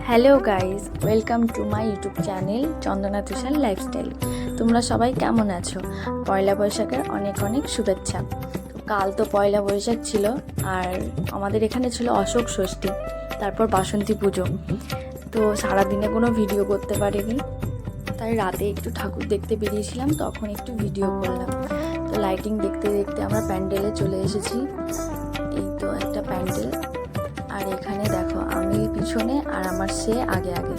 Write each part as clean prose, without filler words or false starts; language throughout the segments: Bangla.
Hello guys, welcome to my YouTube channel Chandana Tushar lifestyle. তোমরা সবাই কেমন আছো? পয়লা বৈশাখের অনেক অনেক শুভেচ্ছা। কাল তো পয়লা বৈশাখ ছিল, আর আমাদের এখানে ছিল অশোক ষষ্ঠী, তারপর বাসন্তী পুজো। তো সারাদিনে কোনো ভিডিও করতে পারিনি, তাই রাতে একটু ঠাকুর দেখতে বেরিয়েছিলাম, তখন একটু ভিডিও করলাম। তো লাইটিং দেখতে দেখতে আমরা প্যান্ডেলে চলে এসেছি। এই তো একটা প্যান্ডেল, আর এখানে দেখো আমি পিছনে আর আমার সে আগে আগে।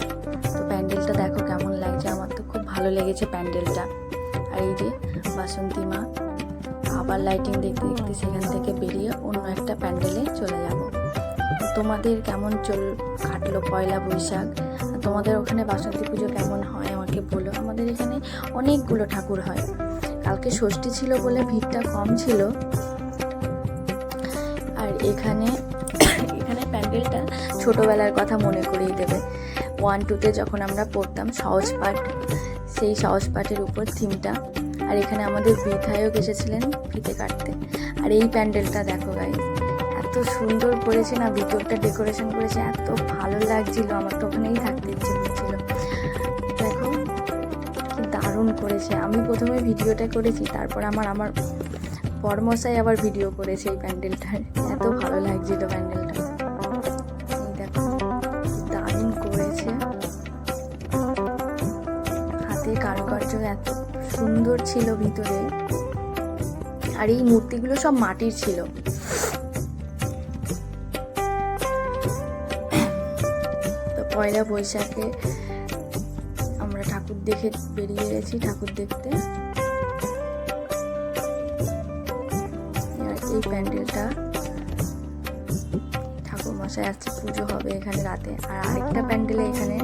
তো প্যান্ডেলটা দেখো কেমন লাগছে, আমার তো খুব ভালো লেগেছে প্যান্ডেলটা। আর এই যে বাসন্তী মা। আবার লাইটিং দেখতে দেখতে সেখান থেকে বেরিয়ে অন্য একটা প্যান্ডেলে চলে যাব। তোমাদের কেমন কাটলো পয়লা বৈশাখ? তোমাদের ওখানে বাসন্তী পুজো কেমন হয় আমাকে বলো। আমাদের এখানে অনেকগুলো ঠাকুর হয়। কালকে ষষ্ঠী ছিল বলে ভিড়টা কম ছিল। আর এখানে প্যান্ডেলটা ছোটোবেলার কথা মনে করিয়ে দেবে। 1-2তে যখন আমরা পড়তাম সহজ পাঠ, সেই সহজ পাঠের উপর থিমটা। আর এখানে আমাদের বিধায়ক এসেছিলেন ফিতে কাটতে। আর এই প্যান্ডেলটা দেখো গাইস, এত সুন্দর করেছে না, ভিতরটা ডেকোরেশন করেছে, এত ভালো লাগছিল, আমার তো ওখানেই থাকতে ইচ্ছে করছিল। দেখো কি দারুণ করেছে। আমি প্রথমে ভিডিওটা করেছি, তারপর আমার বড়মশাই আবার ভিডিও করেছে এই প্যান্ডেলটার। এত ভালো লাগছিল প্যান্ডেলটা। এই দেখো দারুণ করেছে, হাতে কারুকার্য এত সুন্দর ছিল ভিতরে। আর এই মূর্তিগুলো সব মাটির ছিল। তো পয়লা বৈশাখে আমরা ঠাকুর দেখে বেরিয়ে গেছি, ঠাকুর দেখতে। এই প্যান্ডেলটা ঠাকুর মশাই আসছে, পুজো হবে এখানে রাতে। আর আরেকটা প্যান্ডেলে এখানে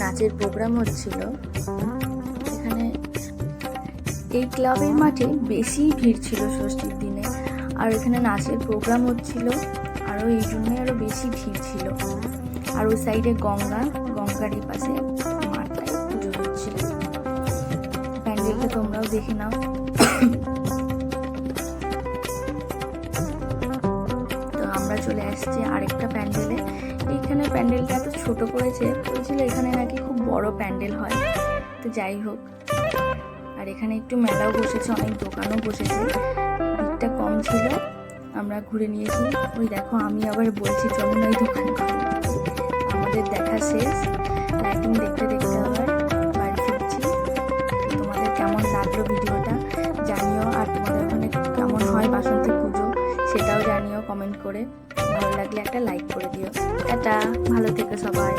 নাচের প্রোগ্রাম হচ্ছিল। এখানে এই ক্লাবের মাঠে বেশি ভিড় ছিল ষষ্ঠীর দিনে, আর এখানে নাচের প্রোগ্রাম হচ্ছিল, আরও এই জন্যই আরও বেশি ভিড় ছিল। আর ওই সাইডে গঙ্গার এই পাশে মাঠটায় পুজো হচ্ছিল। প্যান্ডেলটা তোমরাও দেখে নাও। আমরা চলে আসছি আরেকটা প্যান্ডেলে। এইখানে প্যান্ডেলটা এত ছোট করেছে, বলছিল এখানে নাকি খুব বড় প্যান্ডেল হয়। তো যাই হোক, আর এখানে একটু মেলাও বসেছে, অনেক দোকানও বসেছে, ভিড়টা কম ছিল, আমরা ঘুরে নিয়েছি। ওই দেখো আমি আবার বলছি চলুন ওই দোকান। আমাদের দেখা শেষ, লাইটিং দেখতে দেখতে আবার বাড়ি ফিরছি। তোমাদের কেমন লাগলো ভিডিওটা জানিও, আর তোমাদের ওখানে কেমন হয় বাসন্তী পুজো সেটাও জানিও কমেন্ট করে। ভালো লাগলে একটা লাইক করে দিও। টাটা, ভালো থেকো সবাই।